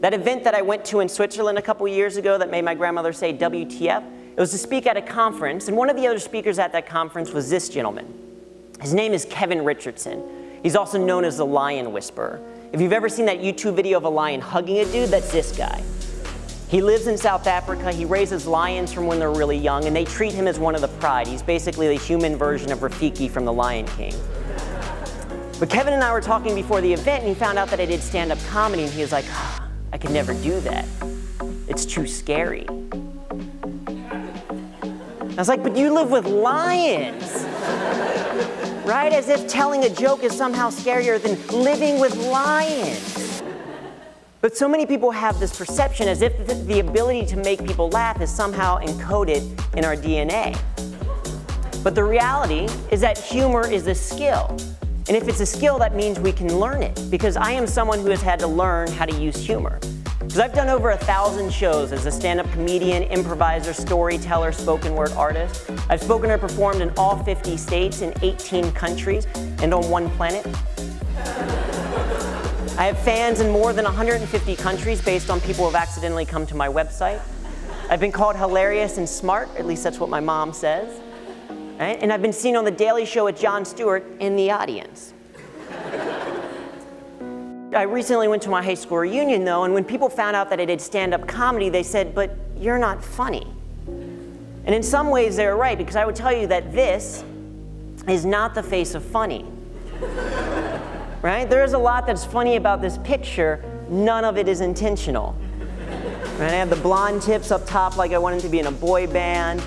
That event that I went to in Switzerland a couple years ago that made my grandmother say WTF, it was to speak at a conference, and one of the other speakers at that conference was this gentleman. His name is Kevin Richardson. He's also known as the Lion Whisperer. If you've ever seen that YouTube video of a lion hugging a dude, that's this guy. He lives in South Africa, he raises lions from when they're really young, and they treat him as one of the pride. He's basically the human version of Rafiki from The Lion King. But Kevin and I were talking before the event, and he found out that I did stand-up comedy, and he was like, I could never do that. It's too scary. I was like, but you live with lions, right? As if telling a joke is somehow scarier than living with lions. But so many people have this perception as if the ability to make people laugh is somehow encoded in our DNA. But the reality is that humor is a skill. And if it's a skill, that means we can learn it. Because I am someone who has had to learn how to use humor. Because I've done over 1,000 shows as a stand-up comedian, improviser, storyteller, spoken word artist. I've spoken or performed in all 50 states in 18 countries and on one planet. I have fans in more than 150 countries based on people who have accidentally come to my website. I've been called hilarious and smart, at least that's what my mom says. Right? And I've been seen on The Daily Show with Jon Stewart in the audience. I recently went to my high school reunion though, and when people found out that I did stand-up comedy, they said, but you're not funny. And in some ways they're right, because I would tell you that this is not the face of funny. Right? There is a lot that's funny about this picture, none of it is intentional. Right? I have the blonde tips up top like I wanted to be in a boy band.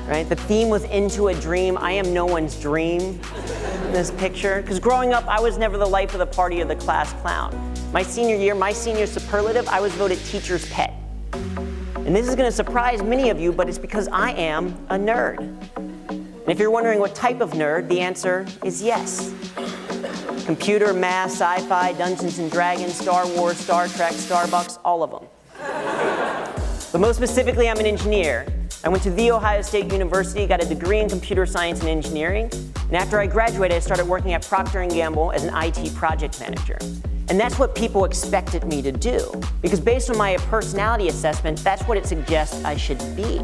Right? The theme was Into a Dream. I am no one's dream in this picture. Because growing up, I was never the life of the party or the class clown. My senior year, my senior superlative, I was voted teacher's pet. And this is going to surprise many of you, but it's because I am a nerd. And if you're wondering what type of nerd, the answer is yes. Computer, math, sci-fi, Dungeons and Dragons, Star Wars, Star Trek, Starbucks, all of them. But most specifically, I'm an engineer. I went to The Ohio State University, got a degree in computer science and engineering, and after I graduated, I started working at Procter Gamble as an IT project manager. And that's what people expected me to do, because based on my personality assessment, that's what it suggests I should be,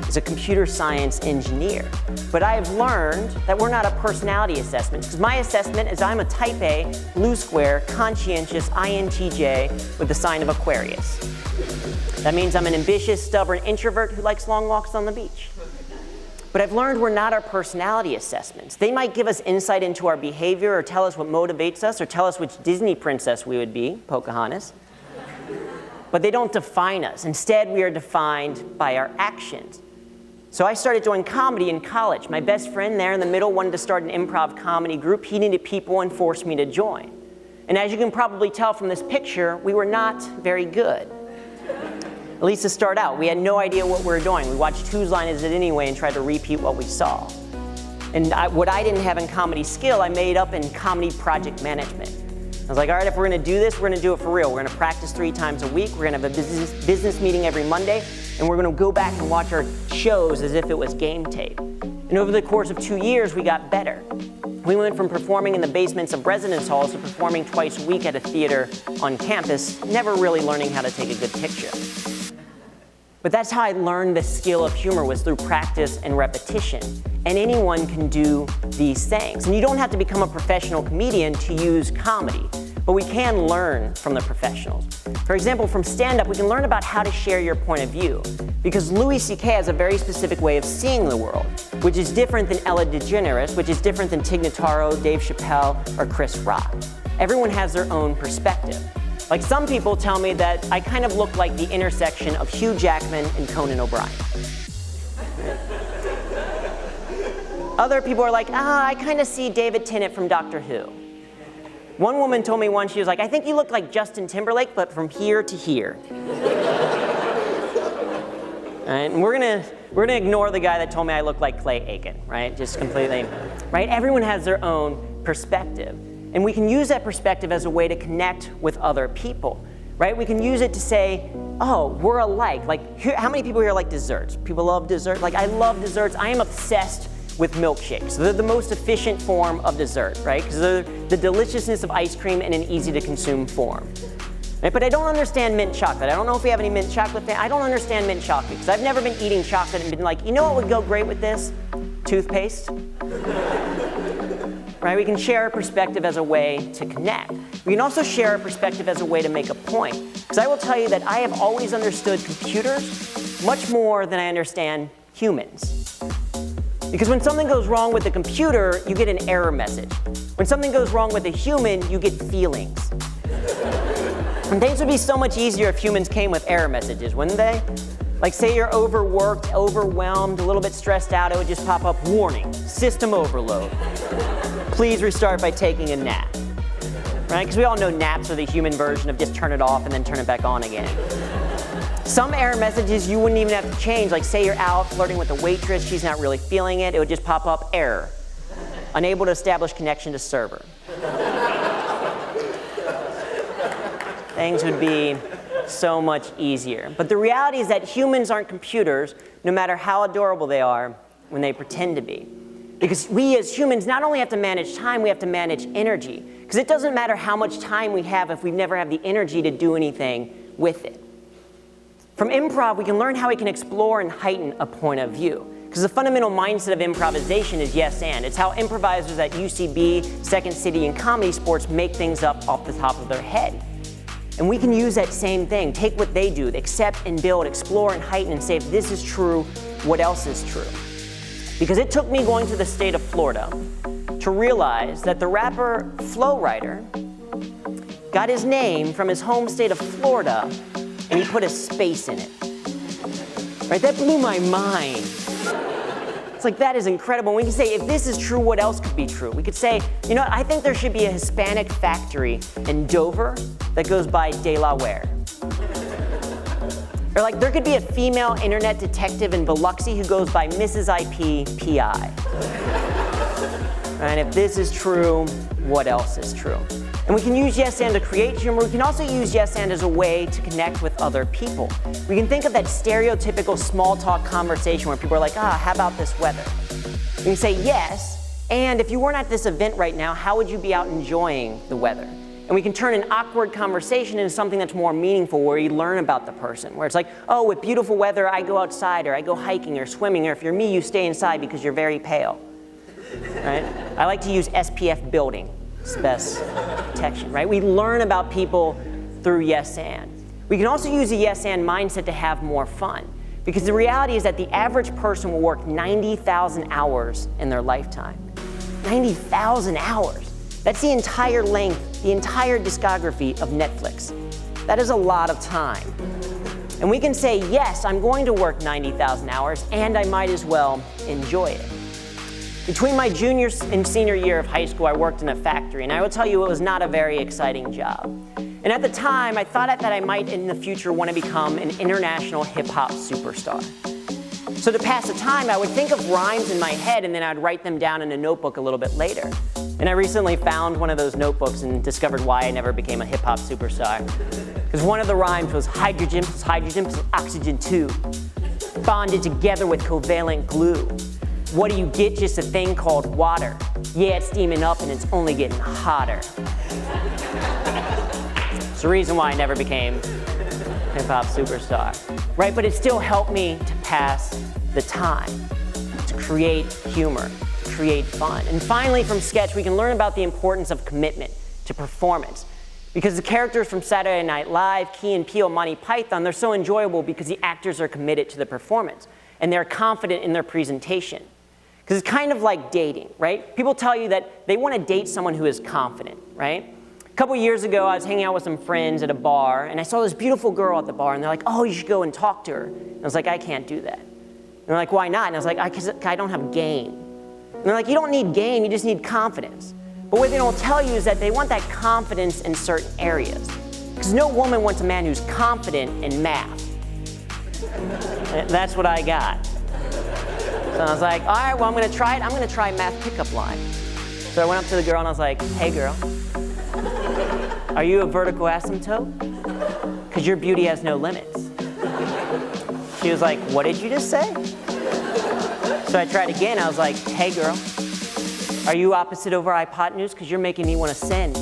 as a computer science engineer. But I have learned that we're not a personality assessment, because my assessment is I'm a type A, blue square, conscientious INTJ with the sign of Aquarius. That means I'm an ambitious, stubborn introvert who likes long walks on the beach. But I've learned we're not our personality assessments. They might give us insight into our behavior or tell us what motivates us or tell us which Disney princess we would be, Pocahontas. But they don't define us. Instead, we are defined by our actions. So I started doing comedy in college. My best friend there in the middle wanted to start an improv comedy group. He needed people and forced me to join. And as you can probably tell from this picture, we were not very good. At least to start out, we had no idea what we were doing. We watched Whose Line Is It Anyway and tried to repeat what we saw. And what I didn't have in comedy skill, I made up in comedy project management. I was like, all right, if we're gonna do this, we're gonna do it for real. We're gonna practice 3 times a week. We're gonna have a business meeting every Monday, and we're gonna go back and watch our shows as if it was game tape. And over the course of 2 years, we got better. We went from performing in the basements of residence halls to performing twice a week at a theater on campus, never really learning how to take a good picture. But that's how I learned the skill of humor, was through practice and repetition. And anyone can do these things. And you don't have to become a professional comedian to use comedy, but we can learn from the professionals. For example, from stand-up, we can learn about how to share your point of view. Because Louis C.K. has a very specific way of seeing the world, which is different than Ellen DeGeneres, which is different than Tig Notaro, Dave Chappelle, or Chris Rock. Everyone has their own perspective. Like some people tell me that I kind of look like the intersection of Hugh Jackman and Conan O'Brien. Other people are like, I kind of see David Tennant from Doctor Who. One woman told me once, she was like, I think you look like Justin Timberlake, but from here to here. Right? And we're gonna ignore the guy that told me I look like Clay Aiken, right? Just completely, right? Everyone has their own perspective. And we can use that perspective as a way to connect with other people, right? We can use it to say, oh, we're alike. Like, how many people here like desserts? People love dessert? Like, I love desserts. I am obsessed with milkshakes. They're the most efficient form of dessert, right? Because they're the deliciousness of ice cream in an easy to consume form. Right? But I don't understand mint chocolate. I don't know if we have any mint chocolate fans. I don't understand mint chocolate because I've never been eating chocolate and been like, you know what would go great with this? Toothpaste. Right? We can share our perspective as a way to connect. We can also share our perspective as a way to make a point. Because I will tell you that I have always understood computers much more than I understand humans. Because when something goes wrong with the computer, you get an error message. When something goes wrong with a human, you get feelings. And things would be so much easier if humans came with error messages, wouldn't they? Like say you're overworked, overwhelmed, a little bit stressed out, it would just pop up, warning, system overload. Please restart by taking a nap. Right? Because we all know naps are the human version of just turn it off and then turn it back on again. Some error messages you wouldn't even have to change, like say you're out flirting with a waitress, she's not really feeling it, it would just pop up, error. Unable to establish connection to server. Things would be so much easier. But the reality is that humans aren't computers, no matter how adorable they are when they pretend to be. Because we as humans not only have to manage time, we have to manage energy. Because it doesn't matter how much time we have if we never have the energy to do anything with it. From improv, we can learn how we can explore and heighten a point of view. Because the fundamental mindset of improvisation is yes and. It's how improvisers at UCB, Second City, and Comedy Sports make things up off the top of their head. And we can use that same thing, take what they do, accept and build, explore and heighten, and say, if this is true, what else is true? Because it took me going to the state of Florida to realize that the rapper Flo Rida got his name from his home state of Florida, and he put a space in it. Right, that blew my mind. It's like, that is incredible. We can say, if this is true, what else could be true? We could say, you know what, I think there should be a Hispanic factory in Dover that goes by Delaware. Or like, there could be a female internet detective in Biloxi who goes by Mrs. IP PI. And if this is true, what else is true? And we can use yes and to create humor. We can also use yes and as a way to connect with other people. We can think of that stereotypical small talk conversation where people are like, how about this weather? We can say yes, and if you weren't at this event right now, how would you be out enjoying the weather? And we can turn an awkward conversation into something that's more meaningful, where you learn about the person, where it's like, oh, with beautiful weather, I go outside, or I go hiking or swimming, or if you're me, you stay inside because you're very pale. Right? I like to use SPF building. It's the best protection, right? We learn about people through yes and. We can also use a yes and mindset to have more fun. Because the reality is that the average person will work 90,000 hours in their lifetime. 90,000 hours. That's the entire length, the entire discography of Netflix. That is a lot of time. And we can say, yes, I'm going to work 90,000 hours, and I might as well enjoy it. Between my junior and senior year of high school, I worked in a factory, and I will tell you it was not a very exciting job. And at the time, I thought that I might in the future want to become an international hip-hop superstar. So to pass the time, I would think of rhymes in my head, and then I'd write them down in a notebook a little bit later. And I recently found one of those notebooks and discovered why I never became a hip-hop superstar. Because one of the rhymes was hydrogen plus oxygen 2, bonded together with covalent glue. What do you get? Just a thing called water. Yeah, it's steaming up and it's only getting hotter. It's the reason why I never became a hip-hop superstar, right? But it still helped me to pass the time, to create humor, to create fun. And finally, from sketch, we can learn about the importance of commitment to performance. Because the characters from Saturday Night Live, Key and Peele, Monty Python, they're so enjoyable because the actors are committed to the performance and they're confident in their presentation. Because it's kind of like dating, right? People tell you that they want to date someone who is confident, right? A couple years ago, I was hanging out with some friends at a bar, and I saw this beautiful girl at the bar, and they're like, oh, you should go and talk to her. And I was like, I can't do that. And they're like, why not? And I was like, because I don't have game. And they're like, you don't need game, you just need confidence. But what they don't tell you is that they want that confidence in certain areas. Because no woman wants a man who's confident in math. That's what I got. So I was like, all right, well, I'm going to try it. I'm going to try math pickup line. So I went up to the girl and I was like, hey, girl, are you a vertical asymptote? Because your beauty has no limits. She was like, what did you just say? So I tried again. I was like, hey, girl, are you opposite over hypotenuse? Because you're making me want to sin.